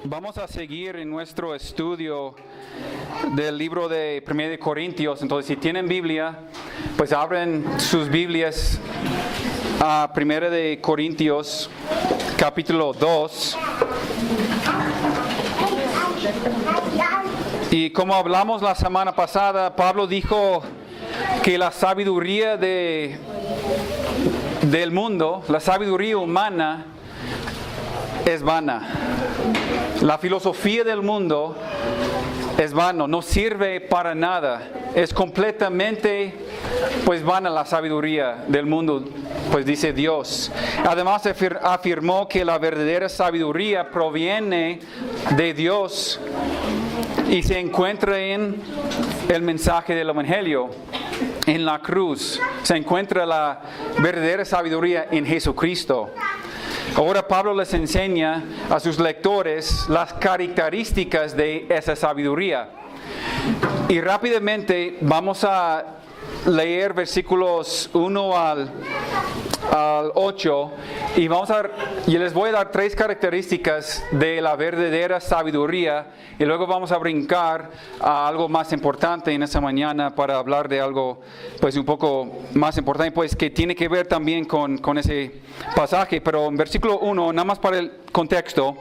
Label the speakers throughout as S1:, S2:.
S1: Vamos a seguir en nuestro estudio del libro de 1 de Corintios. Entonces, si tienen Biblia, pues abren sus Biblias a 1 de Corintios, capítulo 2. Y como hablamos la semana pasada, Pablo dijo que la sabiduría del mundo, la sabiduría humana, es vana. La filosofía del mundo es vano, no sirve para nada. Es completamente vana la sabiduría del mundo, pues dice Dios. Además afirmó que la verdadera sabiduría proviene de Dios y se encuentra en el mensaje del Evangelio, en la cruz. Se encuentra la verdadera sabiduría en Jesucristo. Ahora Pablo les enseña a sus lectores las características de esa sabiduría. Y rápidamente vamos a leer versículos 1 al 8 y les voy a dar 3 características de la verdadera sabiduría y luego vamos a brincar a algo más importante en esta mañana para hablar de algo un poco más importante, que tiene que ver también con ese pasaje. Pero en versículo 1, nada más para el contexto,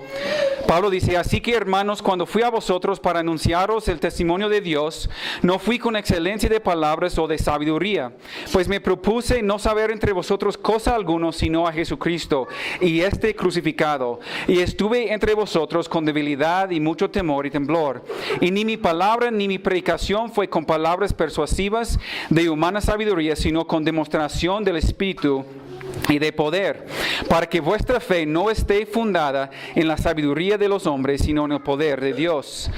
S1: Pablo dice: así que, hermanos, cuando fui a vosotros para anunciaros el testimonio de Dios, no fui con excelencia de palabras o de sabiduría, pues me propuse no saber entre vosotros cosa alguna sino a Jesucristo y este crucificado, y estuve entre vosotros con debilidad y mucho temor y temblor, y ni mi palabra ni mi predicación fue con palabras persuasivas de humana sabiduría, sino con demostración del Espíritu y de poder, para que vuestra fe no esté fundada en la sabiduría de los hombres, sino en el poder de Dios.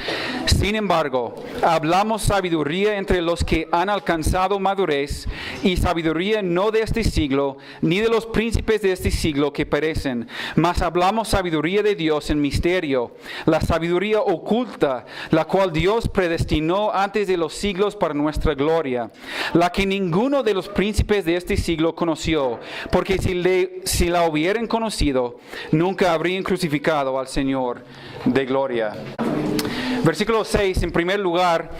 S1: Sin embargo, hablamos sabiduría entre los que han alcanzado madurez, y sabiduría no de este siglo, ni de los príncipes de este siglo que perecen, mas hablamos sabiduría de Dios en misterio, la sabiduría oculta, la cual Dios predestinó antes de los siglos para nuestra gloria, la que ninguno de los príncipes de este siglo conoció, porque si la hubieran conocido, nunca habrían crucificado al Señor de gloria. Versículo 6, en primer lugar,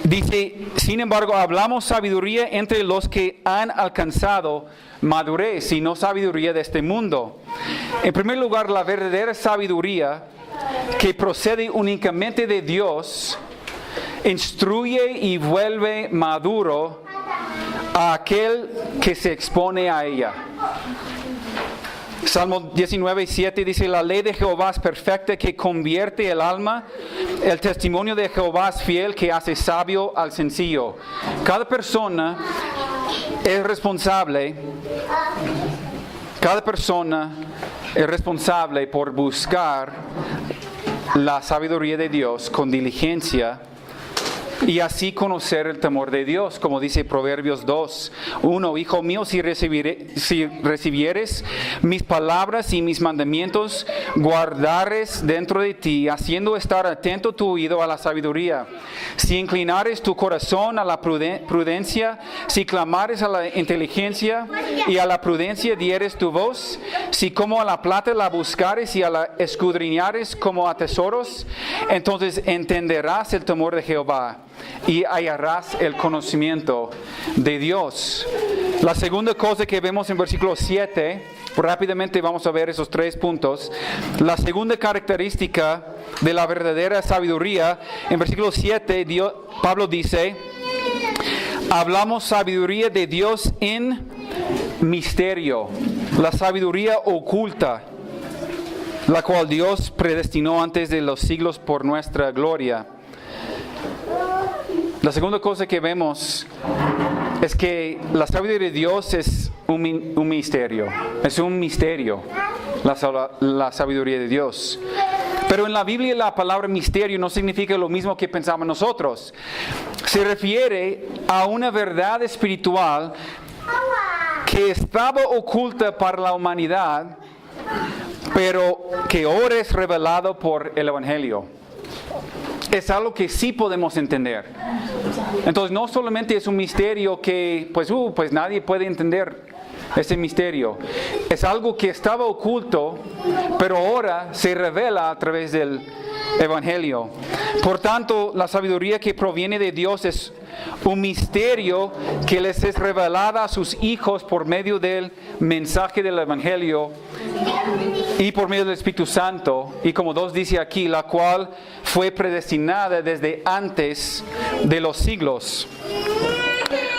S1: dice: sin embargo, hablamos sabiduría entre los que han alcanzado madurez, y no sabiduría de este mundo. En primer lugar, la verdadera sabiduría, que procede únicamente de Dios, instruye y vuelve maduro a aquel que se expone a ella. Salmo 19:7 dice: la ley de Jehová es perfecta, que convierte el alma. El testimonio de Jehová es fiel, que hace sabio al sencillo. Cada persona es responsable por buscar la sabiduría de Dios con diligencia, y así conocer el temor de Dios, como dice Proverbios 2:1. Hijo mío, si recibieres mis palabras y mis mandamientos, guardares dentro de ti, haciendo estar atento tu oído a la sabiduría. Si inclinares tu corazón a la prudencia, si clamares a la inteligencia y a la prudencia dieres tu voz, si como a la plata la buscares y a la escudriñares como a tesoros, entonces entenderás el temor de Jehová y hallarás el conocimiento de Dios. La segunda cosa que vemos en versículo 7, rápidamente vamos a ver esos 3 puntos. La segunda característica de la verdadera sabiduría, en versículo 7, Pablo dice: hablamos sabiduría de Dios en misterio, la sabiduría oculta, la cual Dios predestinó antes de los siglos por nuestra gloria. La segunda cosa que vemos es que la sabiduría de Dios es un misterio. Es un misterio, la sabiduría de Dios. Pero en la Biblia la palabra misterio no significa lo mismo que pensamos nosotros. Se refiere a una verdad espiritual que estaba oculta para la humanidad, pero que ahora es revelado por el Evangelio. Es algo que sí podemos entender. Entonces no solamente es un misterio que pues nadie puede entender ese misterio. Es algo que estaba oculto, pero ahora se revela a través del Evangelio. Por tanto, la sabiduría que proviene de Dios es un misterio que les es revelada a sus hijos por medio del mensaje del Evangelio y por medio del Espíritu Santo. Y como Dios dice aquí, la cual fue predestinada desde antes de los siglos.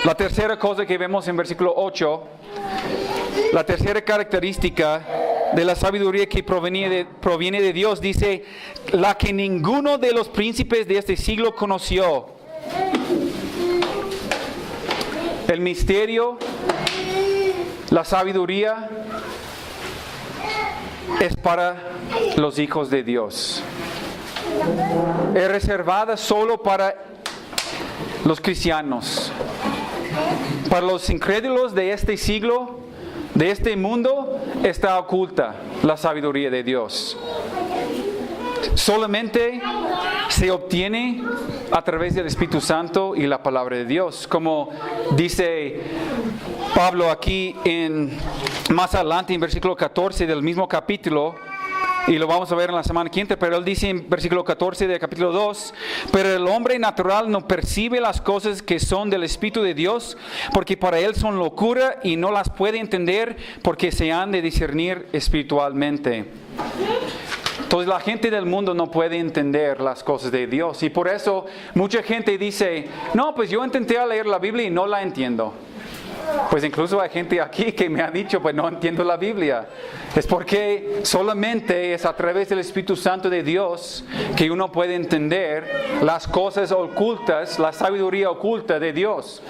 S1: La tercera cosa que vemos en versículo 8, la tercera característica de la sabiduría que proviene de Dios, dice, la que ninguno de los príncipes de este siglo conoció. El misterio, la sabiduría, es para los hijos de Dios. Es reservada solo para los cristianos. Para los incrédulos de este siglo, de este mundo, está oculta la sabiduría de Dios. Solamente se obtiene a través del Espíritu Santo y la palabra de Dios. Como dice Pablo aquí más adelante en versículo 14 del mismo capítulo, y lo vamos a ver en la semana quinta, pero él dice en versículo 14 del capítulo 2, pero el hombre natural no percibe las cosas que son del Espíritu de Dios, porque para él son locura y no las puede entender porque se han de discernir espiritualmente. Entonces la gente del mundo no puede entender las cosas de Dios, y por eso mucha gente dice, no, pues yo intenté leer la Biblia y no la entiendo. Pues incluso hay gente aquí que me ha dicho, pues no entiendo la Biblia. Es porque solamente es a través del Espíritu Santo de Dios que uno puede entender las cosas ocultas, la sabiduría oculta de Dios.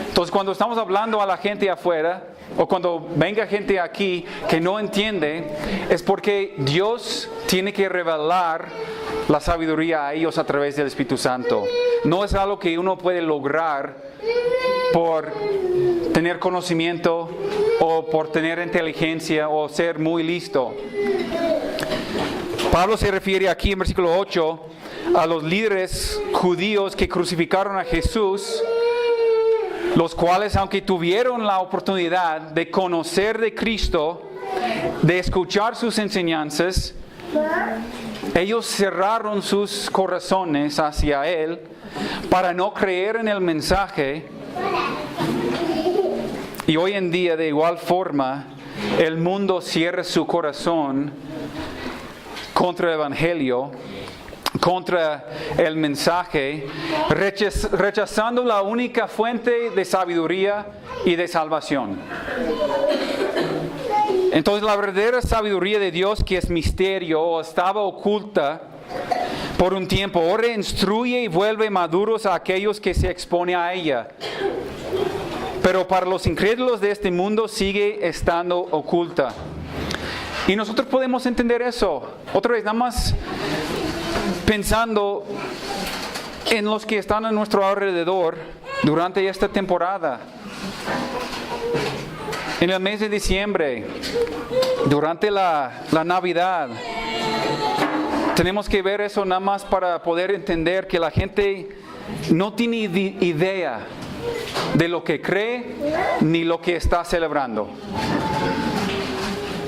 S1: Entonces cuando estamos hablando a la gente afuera, o cuando venga gente aquí que no entiende, es porque Dios tiene que revelar la sabiduría a ellos a través del Espíritu Santo. No es algo que uno puede lograr por tener conocimiento o por tener inteligencia o ser muy listo. Pablo se refiere aquí en versículo 8 a los líderes judíos que crucificaron a Jesús, los cuales, aunque tuvieron la oportunidad de conocer de Cristo, de escuchar sus enseñanzas, ellos cerraron sus corazones hacia Él para no creer en el mensaje. Y hoy en día, de igual forma, el mundo cierra su corazón contra el Evangelio, contra el mensaje, rechazando la única fuente de sabiduría y de salvación. Entonces la verdadera sabiduría de Dios, que es misterio, estaba oculta por un tiempo, ahora instruye y vuelve maduros a aquellos que se exponen a ella. Pero para los incrédulos de este mundo sigue estando oculta. Y nosotros podemos entender eso. Otra vez, nada más pensando en los que están a nuestro alrededor durante esta temporada. En el mes de diciembre, durante la Navidad, tenemos que ver eso nada más para poder entender que la gente no tiene idea de lo que cree ni lo que está celebrando.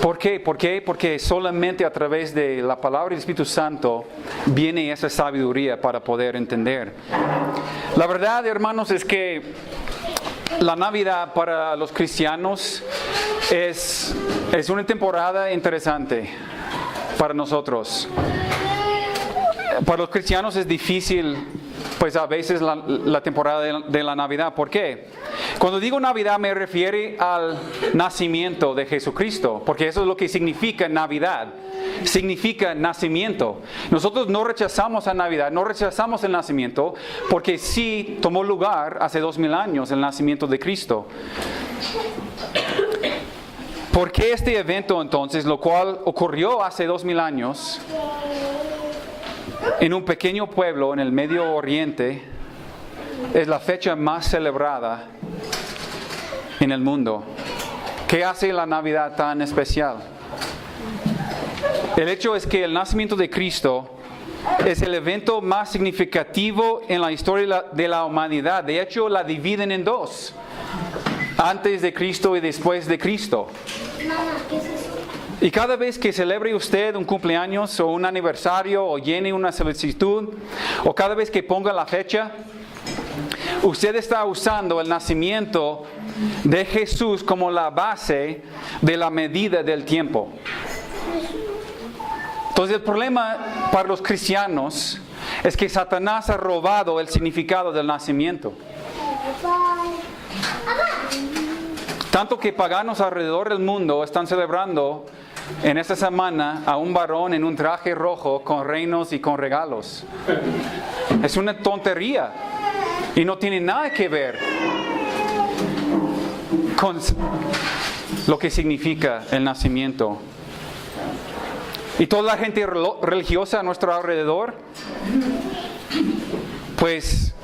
S1: ¿Por qué? Porque solamente a través de la palabra del Espíritu Santo viene esa sabiduría para poder entender. La verdad, hermanos, es que la Navidad para los cristianos es una temporada interesante para nosotros. Para los cristianos es difícil, pues a veces la temporada de la Navidad. ¿Por qué? Cuando digo Navidad me refiero al nacimiento de Jesucristo, porque eso es lo que significa Navidad. Significa nacimiento. Nosotros no rechazamos a Navidad, no rechazamos el nacimiento, porque sí tomó lugar hace 2000 años el nacimiento de Cristo. ¿Por qué este evento entonces, lo cual ocurrió hace 2000 años, en un pequeño pueblo en el Medio Oriente, es la fecha más celebrada en el mundo? ¿Qué hace la Navidad tan especial? El hecho es que el nacimiento de Cristo es el evento más significativo en la historia de la humanidad. De hecho, la dividen en dos. antes de Cristo y después de Cristo. Y cada vez que celebre usted un cumpleaños o un aniversario o llene una solicitud o cada vez que ponga la fecha, usted está usando el nacimiento de Jesús como la base de la medida del tiempo. Entonces el problema para los cristianos es que Satanás ha robado el significado del nacimiento. Tanto que paganos alrededor del mundo están celebrando en esta semana a un varón en un traje rojo con reinos y con regalos. Es una tontería y no tiene nada que ver con lo que significa el nacimiento. Y toda la gente religiosa a nuestro alrededor, pues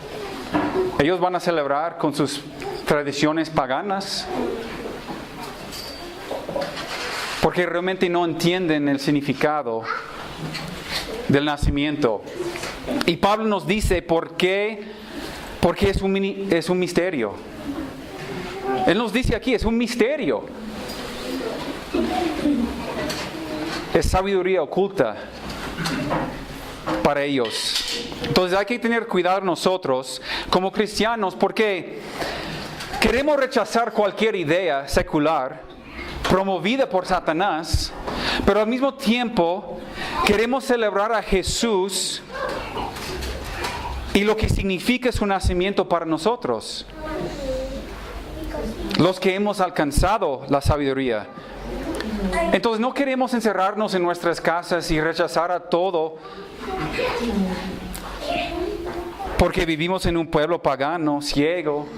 S1: ellos van a celebrar con sus tradiciones paganas, porque realmente no entienden el significado del nacimiento. Y Pablo nos dice por qué, porque es un misterio. Él nos dice aquí, es un misterio. Es sabiduría oculta para ellos. Entonces hay que tener cuidado nosotros como cristianos, porque queremos rechazar cualquier idea secular promovida por Satanás, pero al mismo tiempo queremos celebrar a Jesús y lo que significa su nacimiento para nosotros, los que hemos alcanzado la sabiduría. Entonces no queremos encerrarnos en nuestras casas y rechazar a todo porque vivimos en un pueblo pagano, ciego.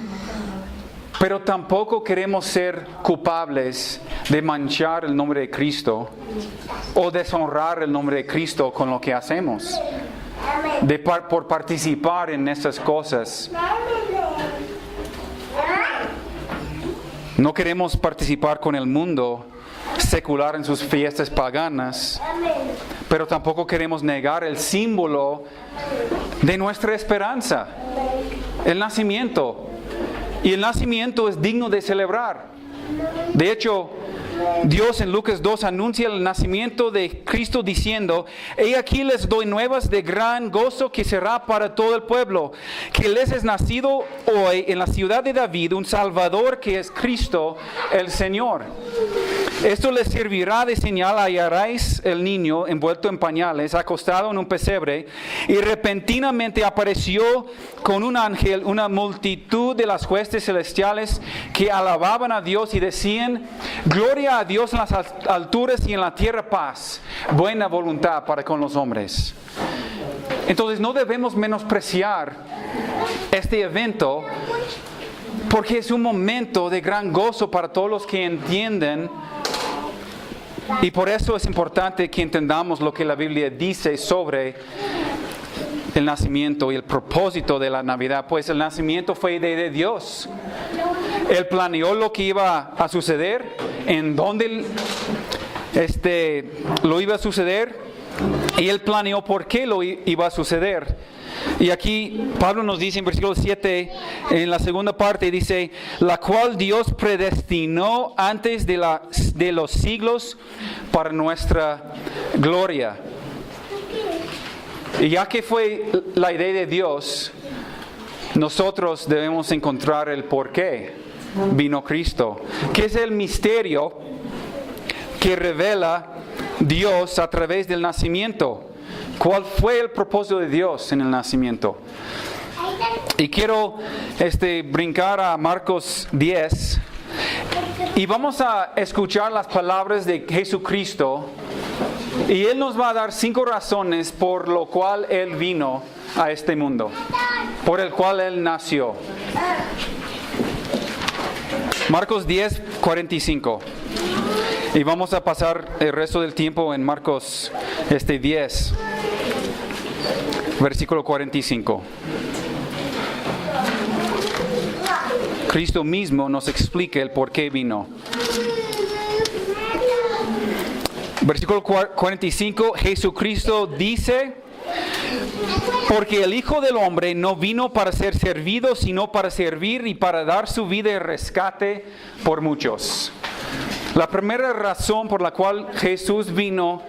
S1: Pero tampoco queremos ser culpables de manchar el nombre de Cristo o deshonrar el nombre de Cristo con lo que hacemos, por participar en estas cosas. No queremos participar con el mundo secular en sus fiestas paganas, pero tampoco queremos negar el símbolo de nuestra esperanza, el nacimiento. Y el nacimiento es digno de celebrar. De hecho, Dios en Lucas 2 anuncia el nacimiento de Cristo diciendo: he aquí les doy nuevas de gran gozo que será para todo el pueblo, que les es nacido hoy en la ciudad de David un Salvador que es Cristo el Señor. Esto les servirá de señal: hallaréis el niño envuelto en pañales, acostado en un pesebre. Y repentinamente apareció con un ángel una multitud de las huestes celestiales que alababan a Dios y decían: gloria a Dios en las alturas y en la tierra paz, buena voluntad para con los hombres. Entonces no debemos menospreciar este evento, porque es un momento de gran gozo para todos los que entienden. Y por eso es importante que entendamos lo que la Biblia dice sobre el nacimiento y el propósito de la Navidad. Pues el nacimiento fue de Dios. Él planeó lo que iba a suceder, en dónde lo iba a suceder, y Él planeó por qué lo iba a suceder. Y aquí Pablo nos dice en versículo 7, en la segunda parte, dice: la cual Dios predestinó antes de los siglos para nuestra gloria. Y ya que fue la idea de Dios, nosotros debemos encontrar el por qué vino Cristo, que es el misterio que revela Dios a través del nacimiento. ¿Cuál fue el propósito de Dios en el nacimiento? Y quiero brincar a Marcos 10 y vamos a escuchar las palabras de Jesucristo, y Él nos va a dar 5 razones por lo cual Él vino a este mundo, por el cual Él nació. Marcos 10, 45. Y vamos a pasar el resto del tiempo en Marcos 10, versículo 45. Cristo mismo nos explica el por qué vino. Versículo 45, Jesucristo dice: Porque el Hijo del Hombre no vino para ser servido, sino para servir y para dar su vida de rescate por muchos. La primera razón por la cual Jesús vino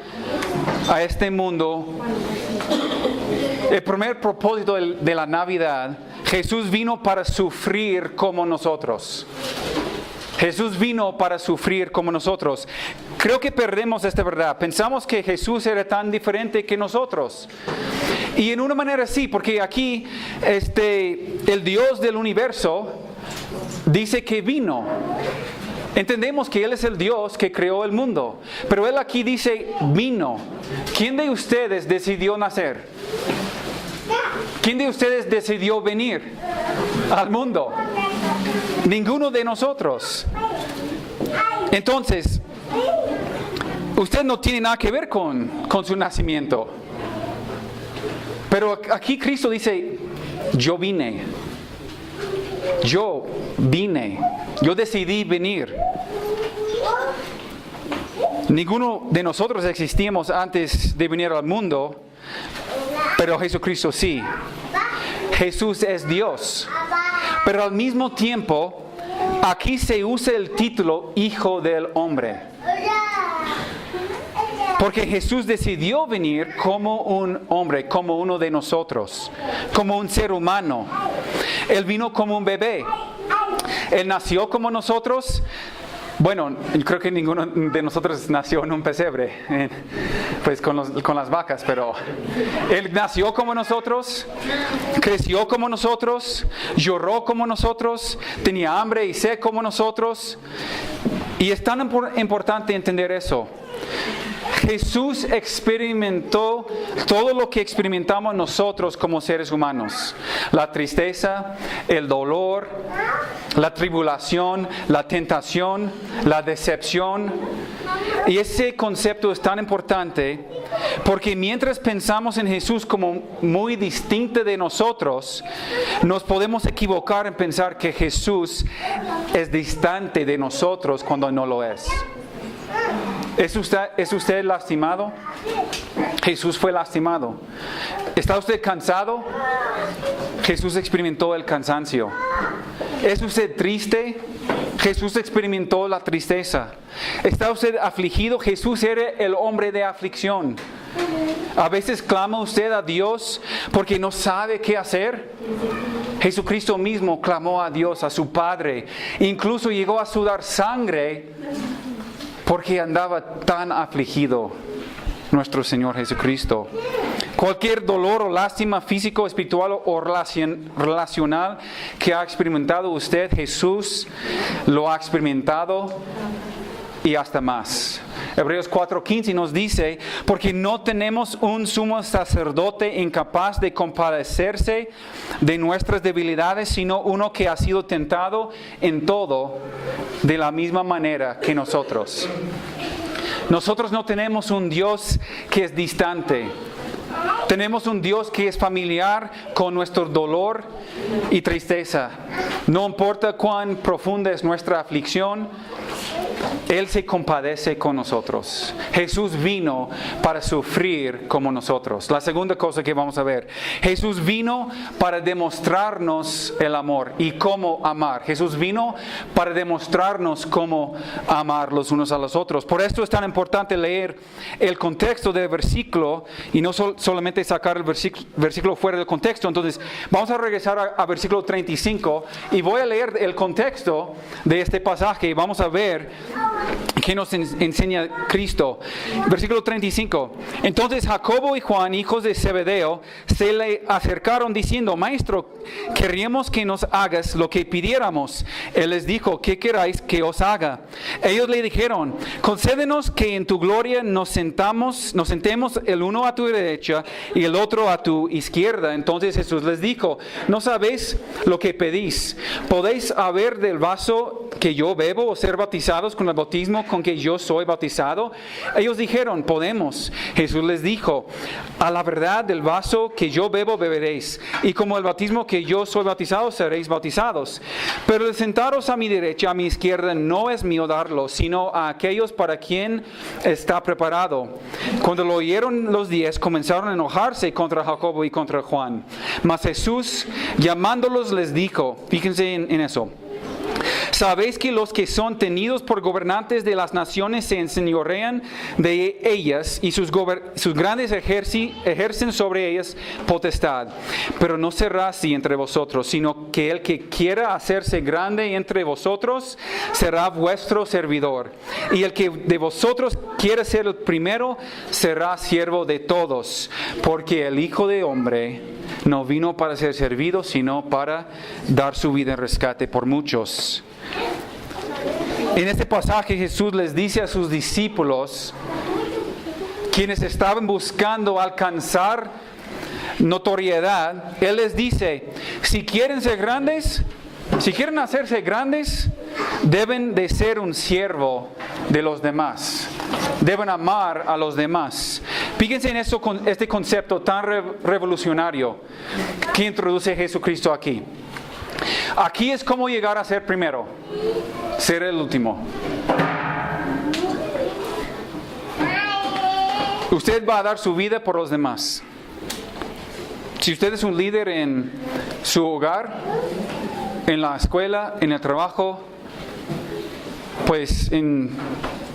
S1: a este mundo, el primer propósito de la Navidad, Jesús vino para sufrir como nosotros. Jesús vino para sufrir como nosotros. Creo que perdemos esta verdad. Pensamos que Jesús era tan diferente que nosotros. Y en una manera sí, porque aquí el Dios del universo dice que vino. Entendemos que Él es el Dios que creó el mundo. Pero Él aquí dice vino. ¿Quién de ustedes decidió nacer? ¿Quién de ustedes decidió venir al mundo? Ninguno de nosotros. Entonces, usted no tiene nada que ver con su nacimiento. Pero aquí Cristo dice, yo vine. Yo vine. Yo decidí venir. Ninguno de nosotros existíamos antes de venir al mundo, pero Jesucristo sí. Jesús es Dios. Pero al mismo tiempo, aquí se usa el título Hijo del Hombre. Porque Jesús decidió venir como un hombre, como uno de nosotros, como un ser humano. Él vino como un bebé. Él nació como nosotros. Bueno, creo que ninguno de nosotros nació en un pesebre, pues con las vacas, pero Él nació como nosotros, creció como nosotros, lloró como nosotros, tenía hambre y sed como nosotros. Y es tan importante entender eso. Jesús experimentó todo lo que experimentamos nosotros como seres humanos. La tristeza, el dolor, la tribulación, la tentación, la decepción. Y ese concepto es tan importante porque mientras pensamos en Jesús como muy distinto de nosotros, nos podemos equivocar en pensar que Jesús es distante de nosotros cuando no lo es. ¿Es usted lastimado? Jesús fue lastimado. ¿Está usted cansado? Jesús experimentó el cansancio. ¿Es usted triste? Jesús experimentó la tristeza. ¿Está usted afligido? Jesús era el hombre de aflicción. ¿A veces clama usted a Dios porque no sabe qué hacer? Jesucristo mismo clamó a Dios, a su Padre. Incluso llegó a sudar sangre porque andaba tan afligido nuestro Señor Jesucristo. Cualquier dolor o lástima físico, espiritual o relacional que ha experimentado usted, Jesús lo ha experimentado y hasta más. Hebreos 4:15 nos dice, porque no tenemos un sumo sacerdote incapaz de compadecerse de nuestras debilidades, sino uno que ha sido tentado en todo de la misma manera que nosotros. Nosotros no tenemos un Dios que es distante. Tenemos un Dios que es familiar con nuestro dolor y tristeza. No importa cuán profunda es nuestra aflicción, Él se compadece con nosotros. Jesús vino para sufrir como nosotros. La segunda cosa que vamos a ver. Jesús vino para demostrarnos el amor y cómo amar. Jesús vino para demostrarnos cómo amar los unos a los otros. Por esto es tan importante leer el contexto del versículo y no solamente sacar el versículo fuera del contexto. Entonces, vamos a regresar a versículo 35 y voy a leer el contexto de este pasaje y vamos a ver ¿qué nos enseña Cristo? Versículo 35. Entonces Jacobo y Juan, hijos de Zebedeo, se le acercaron diciendo, Maestro, querríamos que nos hagas lo que pidiéramos. Él les dijo, ¿qué queráis que os haga? Ellos le dijeron, concédenos que en tu gloria nos sentemos el uno a tu derecha y el otro a tu izquierda. Entonces Jesús les dijo, no sabéis lo que pedís. ¿Podéis haber del vaso que yo bebo o ser bautizados con el bautismo con que yo soy bautizado? Ellos dijeron, podemos. Jesús les dijo, a la verdad del vaso que yo bebo beberéis, y como el bautismo que yo soy bautizado seréis bautizados. Pero el sentaros a mi derecha, a mi izquierda, no es mío darlo, sino a aquellos para quien está preparado. Cuando lo oyeron los 10, comenzaron a enojarse contra Jacobo y contra Juan. Mas Jesús, llamándolos, les dijo, fíjense en eso. ¿Sabéis que los que son tenidos por gobernantes de las naciones se enseñorean de ellas y sus grandes ejercen sobre ellas potestad? Pero no será así entre vosotros, sino que el que quiera hacerse grande entre vosotros será vuestro servidor. Y el que de vosotros quiera ser el primero será siervo de todos, porque el Hijo del Hombre no vino para ser servido, sino para dar su vida en rescate por muchos. En este pasaje Jesús les dice a sus discípulos, quienes estaban buscando alcanzar notoriedad, Él les dice, si quieren ser grandes, si quieren hacerse grandes, deben de ser un siervo de los demás. Deben amar a los demás. Fíjense en este concepto tan revolucionario que introduce Jesucristo aquí. Aquí es como llegar a ser primero, ser el último. Usted va a dar su vida por los demás. Si usted es un líder en su hogar, en la escuela, en el trabajo, pues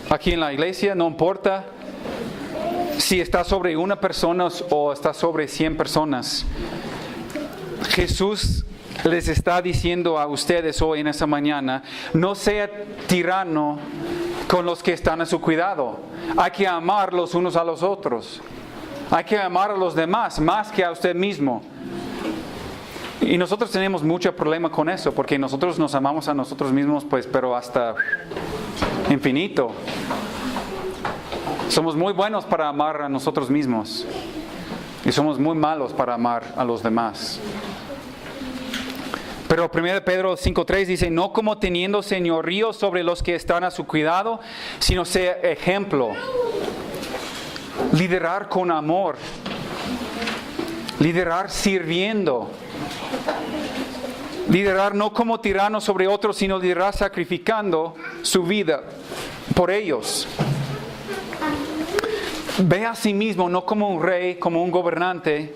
S1: aquí en la iglesia, no importa si está sobre una persona o está sobre 100 personas. Jesús les está diciendo a ustedes hoy en esta mañana, no sea tirano con los que están a su cuidado. Hay que amar los unos a los otros. Hay que amar a los demás más que a usted mismo. Y nosotros tenemos mucho problema con eso, porque nosotros nos amamos a nosotros mismos, pues, pero hasta infinito. Somos muy buenos para amar a nosotros mismos y somos muy malos para amar a los demás. Pero 1 Pedro 5:3 dice, no como teniendo señorío sobre los que están a su cuidado, sino sea ejemplo. Liderar con amor. Liderar sirviendo. Liderar no como tirano sobre otros, sino liderar sacrificando su vida por ellos. Ve a sí mismo no como un rey, como un gobernante,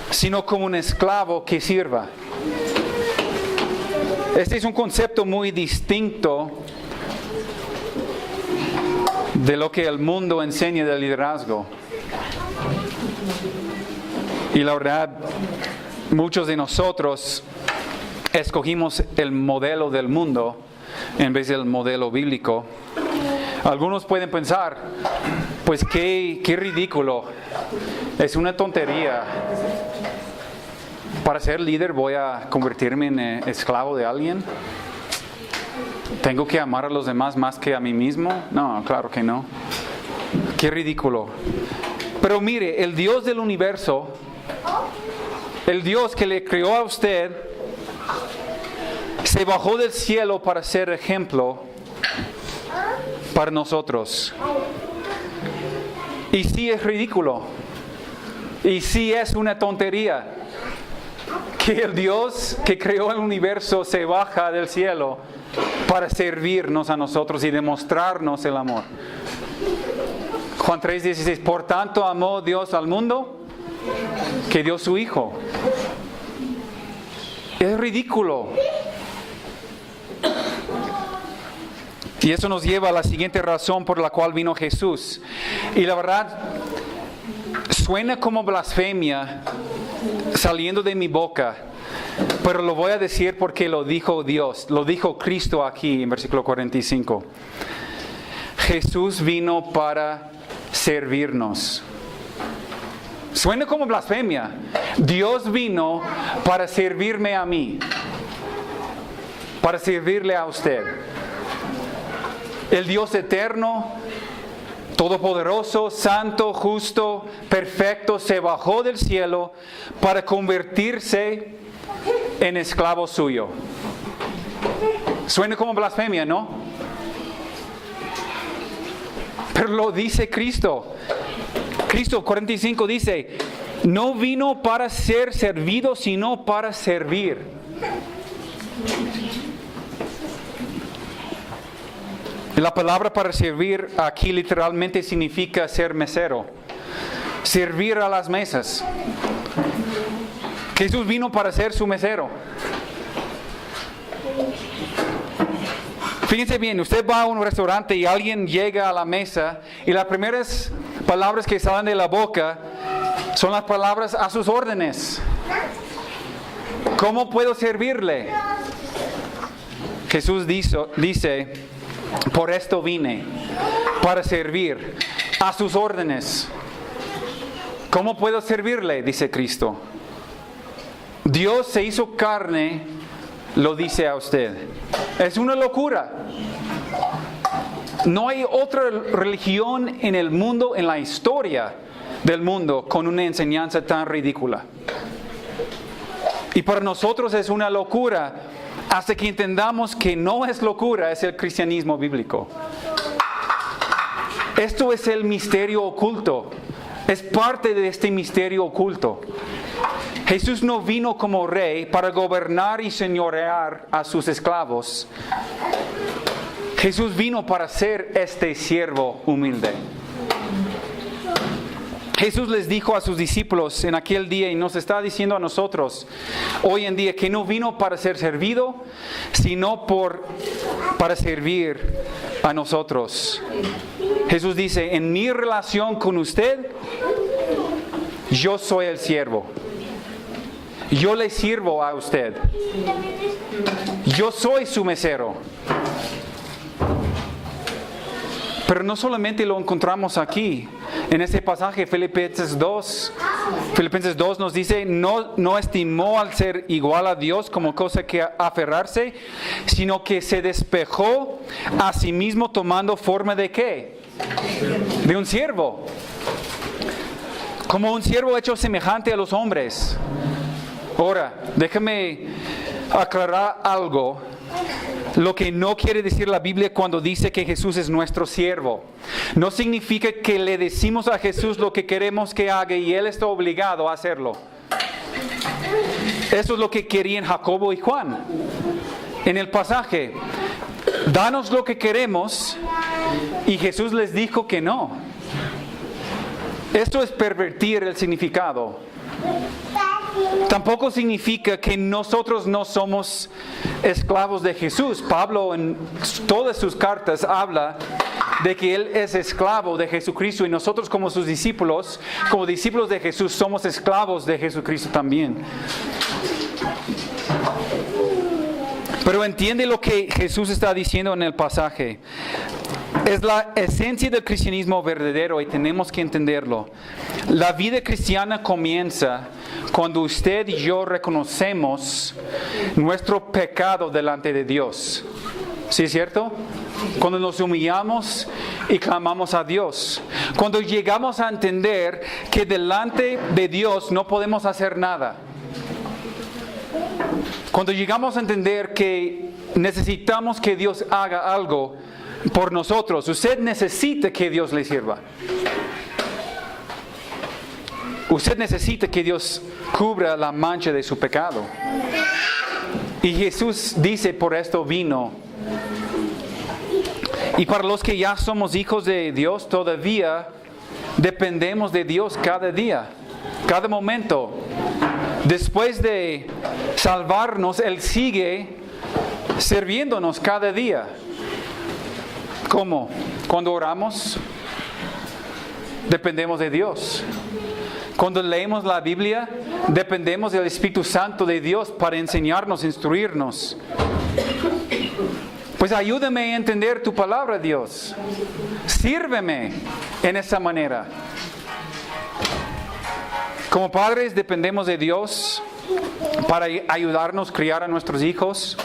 S1: sino como un esclavo que sirva. Este es un concepto muy distinto de lo que el mundo enseña de liderazgo. Y la verdad, muchos de nosotros escogimos el modelo del mundo en vez del modelo bíblico. Algunos pueden pensar, pues qué ridículo, es una tontería. Para ser líder voy a convertirme en esclavo de alguien. ¿Tengo que amar a los demás más que a mí mismo? No, claro que no. Qué ridículo. Pero mire, el Dios del universo, el Dios que le creó a usted, se bajó del cielo para ser ejemplo para nosotros. Y sí es ridículo. Y sí es una tontería que el Dios que creó el universo se baja del cielo para servirnos a nosotros y demostrarnos el amor. Juan 3:16, por tanto amó Dios al mundo que dio su Hijo. Es ridículo. Y eso nos lleva a la siguiente razón por la cual vino Jesús. Y la verdad, suena como blasfemia saliendo de mi boca, pero lo voy a decir porque lo dijo Dios, lo dijo Cristo aquí en versículo 45. Jesús vino para servirnos. Suena como blasfemia. Dios vino para servirme a mí, para servirle a usted. El Dios eterno, todopoderoso, santo, justo, perfecto, se bajó del cielo para convertirse en esclavo suyo. Suena como blasfemia, ¿no? Pero lo dice Cristo. Cristo 45 dice, no vino para ser servido, sino para servir. La palabra para servir aquí literalmente significa ser mesero. Servir a las mesas. Jesús vino para ser su mesero. Fíjense bien, usted va a un restaurante y alguien llega a la mesa y las primeras palabras que salen de la boca son las palabras a sus órdenes. ¿Cómo puedo servirle? Jesús dice, por esto vine, para servir a sus órdenes. ¿Cómo puedo servirle? Dice Cristo. Dios se hizo carne, lo dice a usted. Es una locura. No hay otra religión en el mundo, en la historia del mundo, con una enseñanza tan ridícula. Y para nosotros es una locura hasta que entendamos que no es locura, es el cristianismo bíblico. Esto es el misterio oculto. Es parte de este misterio oculto. Jesús no vino como rey para gobernar y señorear a sus esclavos. Jesús vino para ser este siervo humilde. Jesús les dijo a sus discípulos en aquel día y nos está diciendo a nosotros hoy en día que no vino para ser servido, sino para servir a nosotros. Jesús dice, en mi relación con usted, yo soy el siervo. Yo le sirvo a usted. Yo soy su mesero. Pero no solamente lo encontramos aquí. En este pasaje, Filipenses 2 nos dice, no estimó al ser igual a Dios como cosa que aferrarse, sino que se despojó a sí mismo tomando forma ¿de qué? De un siervo. Como un siervo hecho semejante a los hombres. Ahora, déjame aclarar algo. Lo que no quiere decir la Biblia cuando dice que Jesús es nuestro siervo. No significa que le decimos a Jesús lo que queremos que haga y Él está obligado a hacerlo. Eso es lo que querían Jacobo y Juan. En el pasaje, danos lo que queremos y Jesús les dijo que no. Esto es pervertir el significado. Tampoco significa que nosotros no somos esclavos de Jesús. Pablo en todas sus cartas habla de que Él es esclavo de Jesucristo y nosotros como sus discípulos, como discípulos de Jesús, somos esclavos de Jesucristo también. Pero entiende lo que Jesús está diciendo en el pasaje. Es la esencia del cristianismo verdadero y tenemos que entenderlo. La vida cristiana comienza cuando usted y yo reconocemos nuestro pecado delante de Dios. ¿Sí es cierto? Cuando nos humillamos y clamamos a Dios. Cuando llegamos a entender que delante de Dios no podemos hacer nada. Cuando llegamos a entender que necesitamos que Dios haga algo por nosotros. Usted necesita que Dios le sirva. Usted necesita que Dios cubra la mancha de su pecado. Y Jesús dice, por esto vino. Y para los que ya somos hijos de Dios, todavía dependemos de Dios cada día, cada momento. Después de salvarnos, Él sigue sirviéndonos cada día. ¿Cómo? Cuando oramos, dependemos de Dios. Cuando leemos la Biblia, dependemos del Espíritu Santo de Dios para enseñarnos, instruirnos. Pues ayúdame a entender tu palabra, Dios. Sírveme en esa manera. Como padres dependemos de Dios para ayudarnos a criar a nuestros hijos.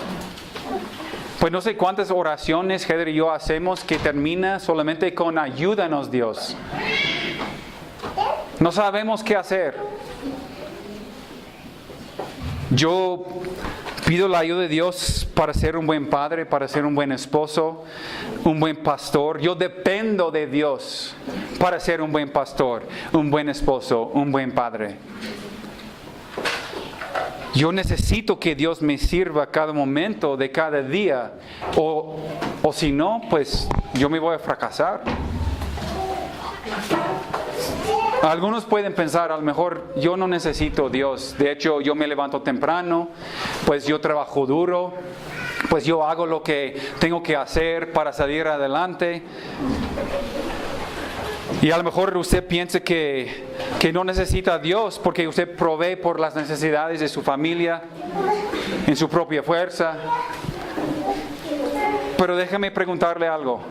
S1: Pues no sé cuántas oraciones Heather y yo hacemos que termina solamente con ayúdanos Dios. No sabemos qué hacer. Yo Pido la ayuda de Dios para ser un buen padre, para ser un buen esposo, un buen pastor. Yo dependo de Dios para ser un buen pastor, un buen esposo, un buen padre. Yo necesito que Dios me sirva cada momento de cada día. O si no, pues yo me voy a fracasar. Algunos pueden pensar, a lo mejor yo no necesito a Dios. De hecho, yo me levanto temprano, pues yo trabajo duro, pues yo hago lo que tengo que hacer para salir adelante. Y a lo mejor usted piensa que no necesita a Dios porque usted provee por las necesidades de su familia, en su propia fuerza. Pero déjame preguntarle algo.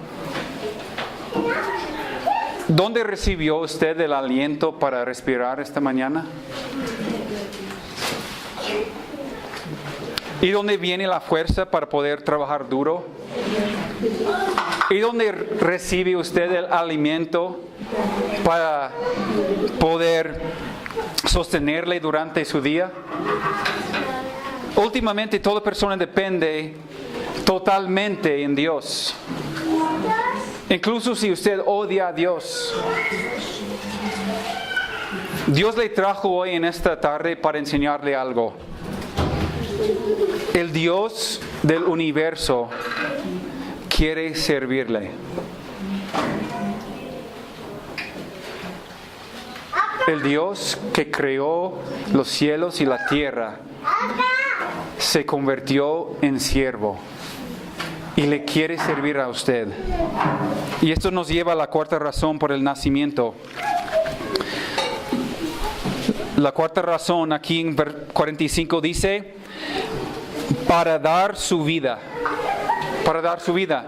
S1: ¿Dónde recibió usted el aliento para respirar esta mañana? ¿Y dónde viene la fuerza para poder trabajar duro? ¿Y dónde recibe usted el alimento para poder sostenerle durante su día? Últimamente toda persona depende totalmente en Dios. Incluso si usted odia a Dios. Dios le trajo hoy en esta tarde para enseñarle algo. El Dios del universo quiere servirle. El Dios que creó los cielos y la tierra se convirtió en siervo y le quiere servir a usted. Y esto nos lleva a la cuarta razón por el nacimiento. La cuarta razón aquí en 45 dice, para dar su vida. Para dar su vida.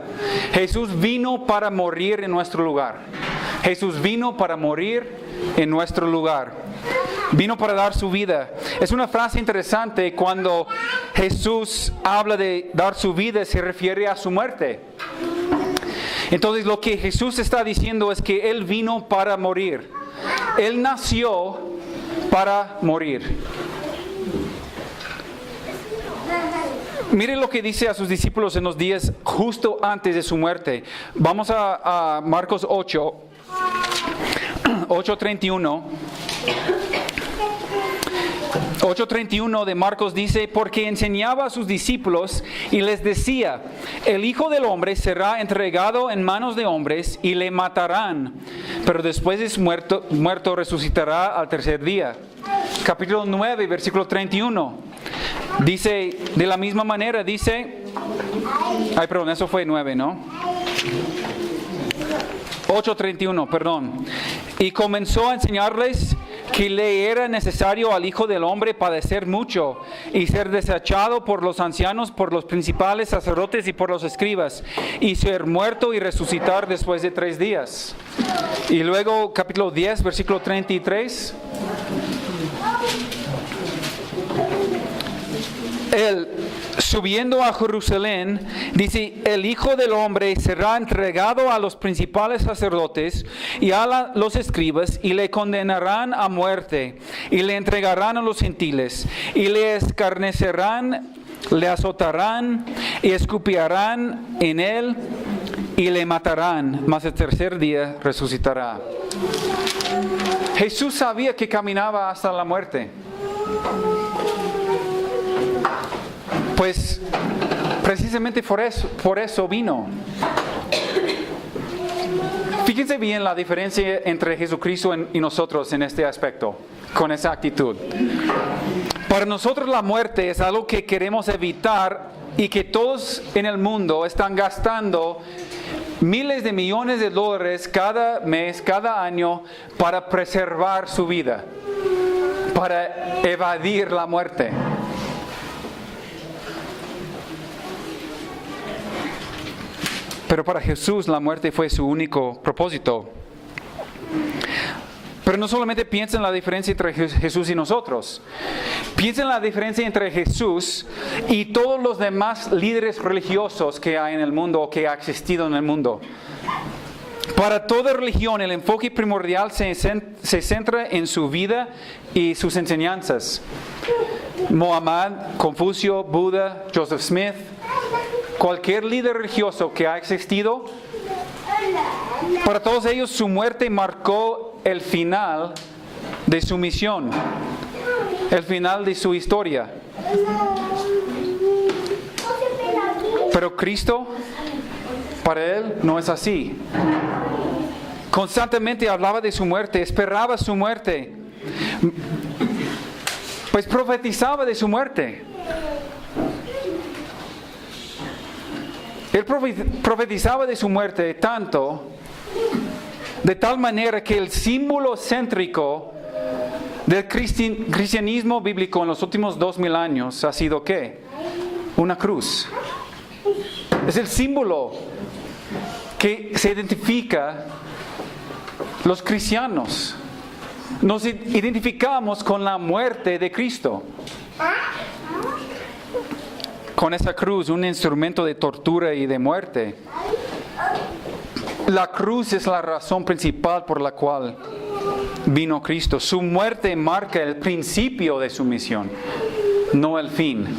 S1: Jesús vino para morir en nuestro lugar. Jesús vino para morir en nuestro lugar. Vino para dar su vida. Es una frase interesante cuando Jesús habla de dar su vida, se refiere a su muerte. Entonces lo que Jesús está diciendo es que Él vino para morir. Él nació para morir. Mire lo que dice a sus discípulos en los días justo antes de su muerte. Vamos a Marcos 8:31. 8:31 de Marcos dice, porque enseñaba a sus discípulos y les decía, el Hijo del Hombre será entregado en manos de hombres y le matarán, pero después de su muerto resucitará al tercer día. Capítulo 9, versículo 31. Dice, de la misma manera, dice, eso fue 9, ¿no? 8:31, perdón. Y comenzó a enseñarles que le era necesario al Hijo del Hombre padecer mucho y ser desechado por los ancianos, por los principales sacerdotes y por los escribas, y ser muerto y resucitar después de 3 días. Y luego capítulo 10, versículo 33. Él, subiendo a Jerusalén, dice, el Hijo del Hombre será entregado a los principales sacerdotes y a los escribas, y le condenarán a muerte, y le entregarán a los gentiles, y le escarnecerán, le azotarán, y escupirán en él, y le matarán, mas el tercer día resucitará. Jesús sabía que caminaba hasta la muerte. Pues precisamente por eso vino. Fíjense bien la diferencia entre Jesucristo y nosotros en este aspecto, con esa actitud. Para nosotros la muerte es algo que queremos evitar y que todos en el mundo están gastando miles de millones de dólares cada mes, cada año para preservar su vida, para evadir la muerte. Pero para Jesús la muerte fue su único propósito. Pero no solamente piensa en la diferencia entre Jesús y nosotros. Piensa en la diferencia entre Jesús y todos los demás líderes religiosos que hay en el mundo o que ha existido en el mundo. Para toda religión, el enfoque primordial se centra en su vida y sus enseñanzas. Muhammad, Confucio, Buda, Joseph Smith, cualquier líder religioso que ha existido, para todos ellos su muerte marcó el final de su misión, el final de su historia. Pero Cristo, para Él, no es así. Constantemente hablaba de su muerte, esperaba su muerte, pues profetizaba de su muerte. Él profetizaba de su muerte de tal manera que el símbolo céntrico del cristianismo bíblico en los últimos 2000 años ha sido ¿qué? Una cruz. Es el símbolo que se identifica los cristianos. Nos identificamos con la muerte de Cristo. Con esa cruz, un instrumento de tortura y de muerte. La cruz es la razón principal por la cual vino Cristo. Su muerte marca el principio de su misión, no el fin.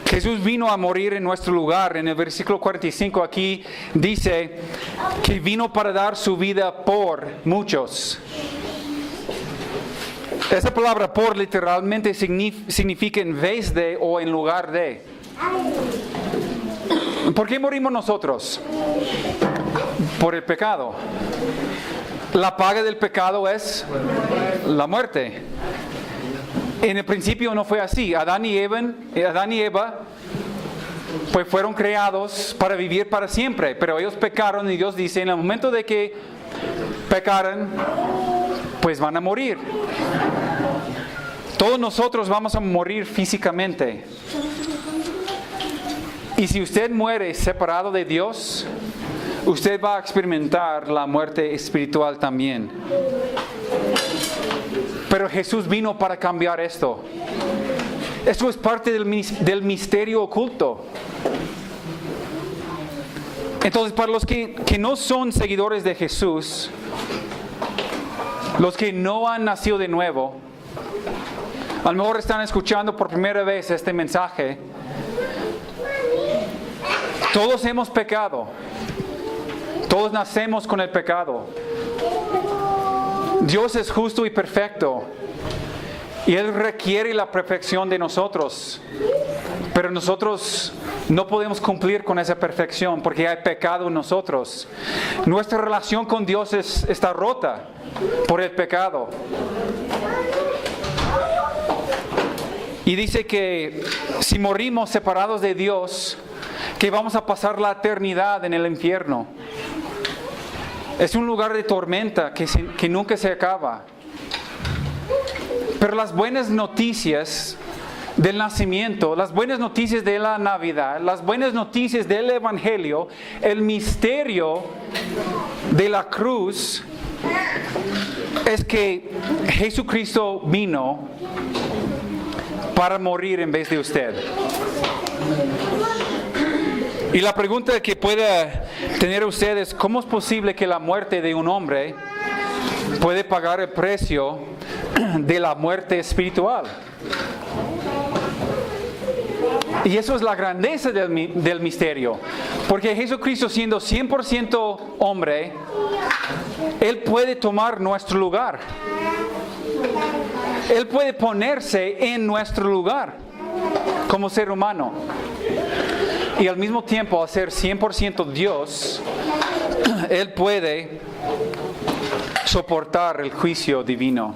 S1: Jesús vino a morir en nuestro lugar. En el versículo 45 aquí dice que vino para dar su vida por muchos. Esa palabra por literalmente significa en vez de o en lugar de. ¿Por qué morimos nosotros? Por el pecado. La paga del pecado es la muerte. En el principio no fue así. Adán y Eva pues fueron creados para vivir para siempre, pero ellos pecaron y Dios dice, en el momento de que pecaran, pues van a morir. Todos nosotros vamos a morir físicamente. Y si usted muere separado de Dios, usted va a experimentar la muerte espiritual también. Pero Jesús vino para cambiar esto. Esto es parte del misterio oculto. Entonces, para los que no son seguidores de Jesús, los que no han nacido de nuevo, a lo mejor están escuchando por primera vez este mensaje. Todos hemos pecado. Todos nacemos con el pecado. Dios es justo y perfecto. Y Él requiere la perfección de nosotros. Pero nosotros no podemos cumplir con esa perfección porque hay pecado en nosotros. Nuestra relación con Dios está rota por el pecado. Y dice que si morimos separados de Dios, que vamos a pasar la eternidad en el infierno. Es un lugar de tormenta que nunca se acaba. Pero las buenas noticias del nacimiento, las buenas noticias de la Navidad, las buenas noticias del Evangelio, el misterio de la cruz, es que Jesucristo vino para morir en vez de usted. Y la pregunta que pueda tener usted es, ¿cómo es posible que la muerte de un hombre puede pagar el precio de la muerte espiritual? Y eso es la grandeza del misterio. Porque Jesucristo, siendo 100% hombre, Él puede tomar nuestro lugar. Él puede ponerse en nuestro lugar como ser humano. Y al mismo tiempo, al ser 100% Dios, Él puede soportar el juicio divino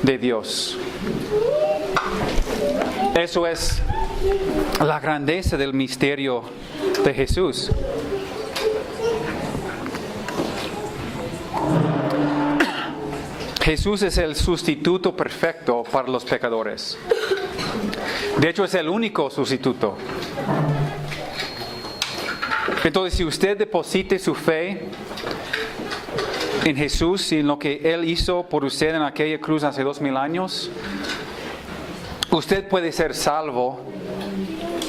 S1: de Dios. Eso es la grandeza del misterio de Jesús. Jesús es el sustituto perfecto para los pecadores. De hecho, es el único sustituto. Entonces, si usted deposite su fe en Jesús y en lo que Él hizo por usted en aquella cruz hace 2000 años, usted puede ser salvo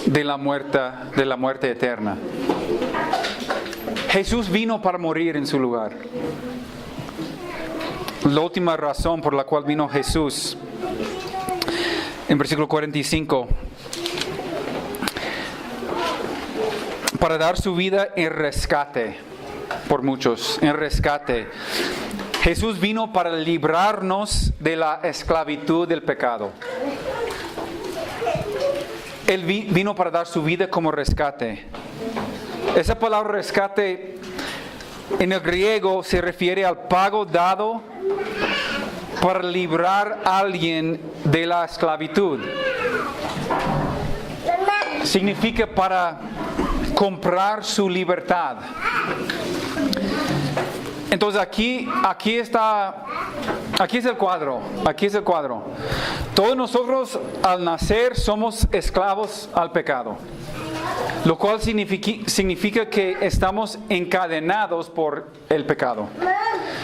S1: de la muerte eterna. Jesús vino para morir en su lugar. La última razón por la cual vino Jesús, en versículo 45, para dar su vida en rescate por muchos, en rescate. Jesús vino para librarnos de la esclavitud del pecado. Él vino para dar su vida como rescate. Esa palabra rescate en el griego se refiere al pago dado para librar a alguien de la esclavitud. Significa para comprar su libertad. Entonces aquí es el cuadro. Aquí es el cuadro. Todos nosotros al nacer somos esclavos al pecado, lo cual significa que estamos encadenados por el pecado.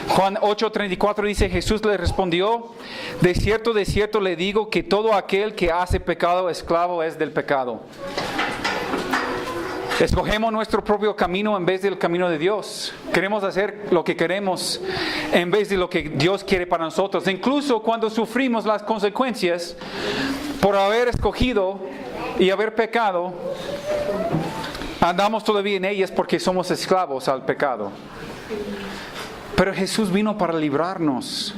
S1: Juan 8:34 dice: Jesús le respondió: de cierto le digo que todo aquel que hace pecado, esclavo es del pecado. Escogemos nuestro propio camino en vez del camino de Dios. Queremos hacer lo que queremos en vez de lo que Dios quiere para nosotros. Incluso cuando sufrimos las consecuencias por haber escogido y haber pecado, andamos todavía en ellas porque somos esclavos al pecado. Pero Jesús vino para librarnos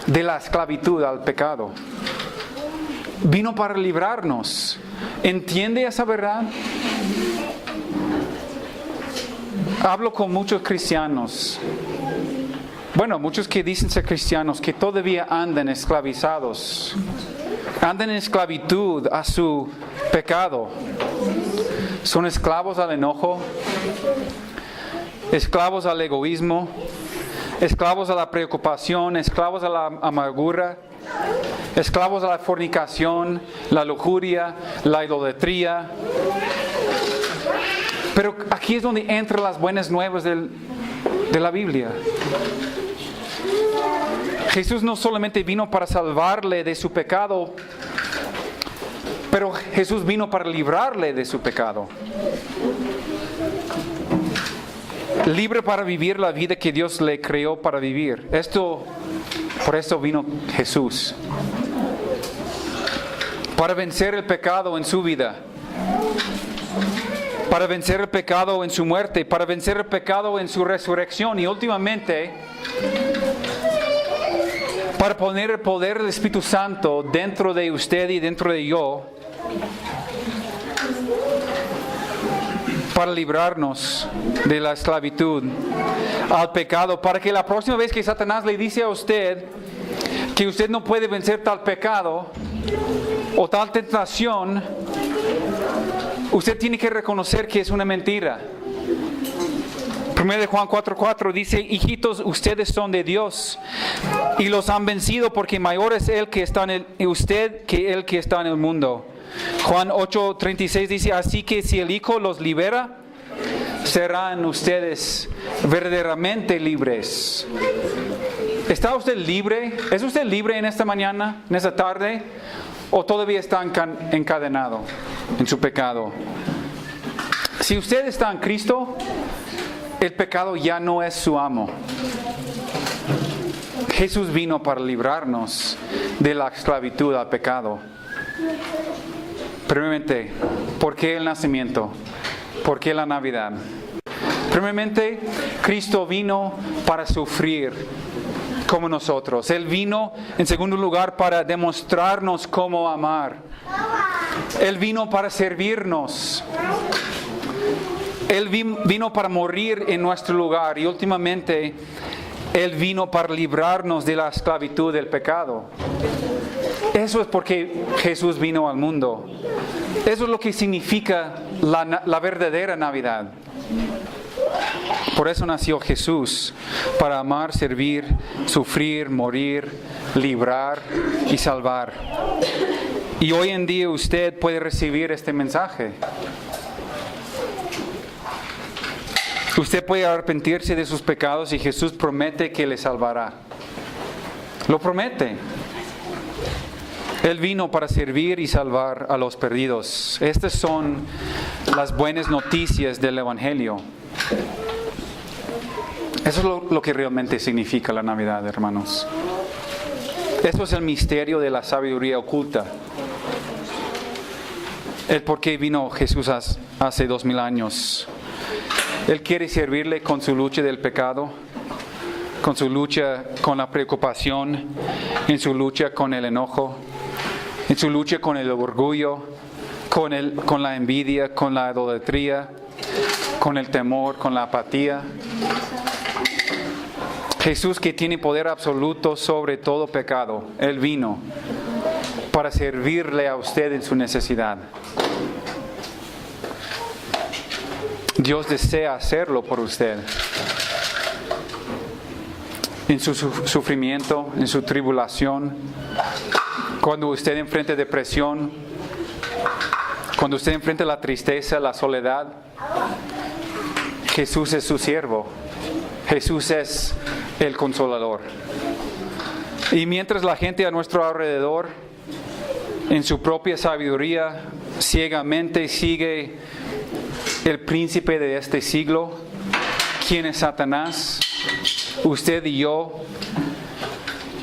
S1: de la esclavitud al pecado. Vino para librarnos. ¿Entiende esa verdad? Hablo con muchos cristianos, muchos que dicen ser cristianos, que todavía andan esclavizados, andan en esclavitud a su pecado. Son esclavos al enojo, esclavos al egoísmo, esclavos a la preocupación, esclavos a la amargura, esclavos a la fornicación, la lujuria, la idolatría. Pero aquí es donde entran las buenas nuevas de la Biblia. Jesús no solamente vino para salvarle de su pecado, pero Jesús vino para librarle de su pecado. Libre para vivir la vida que Dios le creó para vivir. Por esto vino Jesús. Para vencer el pecado en su vida. Para vencer el pecado en su muerte, para vencer el pecado en su resurrección y últimamente para poner el poder del Espíritu Santo dentro de usted y dentro de yo, para librarnos de la esclavitud al pecado, para que la próxima vez que Satanás le dice a usted que usted no puede vencer tal pecado o tal tentación, usted tiene que reconocer que es una mentira. 1 Juan 4:4 dice: hijitos, ustedes son de Dios y los han vencido, porque mayor es Él que está en usted que el que está en el mundo. Juan 8:36 dice: así que si el Hijo los libera, serán ustedes verdaderamente libres. ¿Está usted libre? ¿Es usted libre en esta mañana, en esta tarde? ¿O todavía está encadenado en su pecado? Si usted está en Cristo, el pecado ya no es su amo. Jesús vino para librarnos de la esclavitud al pecado. Primeramente, ¿por qué el nacimiento? ¿Por qué la Navidad? Primeramente, Cristo vino para sufrir como nosotros. Él vino, en segundo lugar, para demostrarnos cómo amar. Él vino para servirnos. Él vino para morir en nuestro lugar. Y últimamente, Él vino para librarnos de la esclavitud del pecado. Eso es porque Jesús vino al mundo. Eso es lo que significa la verdadera Navidad. Por eso nació Jesús, para amar, servir, sufrir, morir, librar y salvar. Y hoy en día usted puede recibir este mensaje. Usted puede arrepentirse de sus pecados y Jesús promete que le salvará. Lo promete. Él vino para servir y salvar a los perdidos. Estas son las buenas noticias del Evangelio. Eso es lo que realmente significa la Navidad, hermanos. Eso es el misterio de la sabiduría oculta. El por qué vino Jesús hace 2000 años. Él quiere servirle con su lucha del pecado, con su lucha con la preocupación, en su lucha con el enojo, en su lucha con el orgullo, con la envidia, con la idolatría, con el temor, con la apatía. Jesús, que tiene poder absoluto sobre todo pecado, Él vino para servirle a usted en su necesidad. Dios desea hacerlo por usted. En su sufrimiento, en su tribulación, cuando usted enfrenta depresión, cuando usted enfrenta la tristeza, la soledad, Jesús es su siervo. Jesús es el consolador. Y mientras la gente a nuestro alrededor, en su propia sabiduría, ciegamente sigue el príncipe de este siglo, quien es Satanás, usted y yo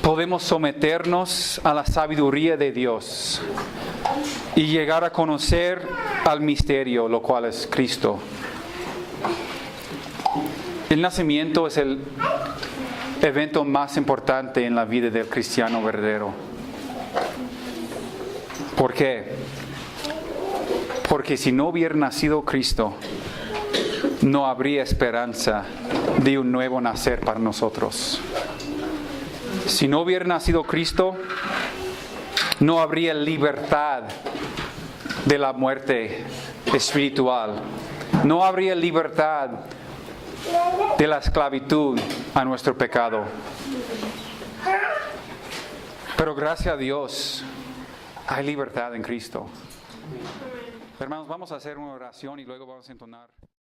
S1: podemos someternos a la sabiduría de Dios y llegar a conocer al misterio, lo cual es Cristo. El nacimiento es el evento más importante en la vida del cristiano verdadero. ¿Por qué? Porque si no hubiera nacido Cristo, no habría esperanza de un nuevo nacer para nosotros. Si no hubiera nacido Cristo, no habría libertad de la muerte espiritual. No habría libertad de la esclavitud a nuestro pecado. Pero gracias a Dios, hay libertad en Cristo. Hermanos, vamos a hacer una oración y luego vamos a entonar.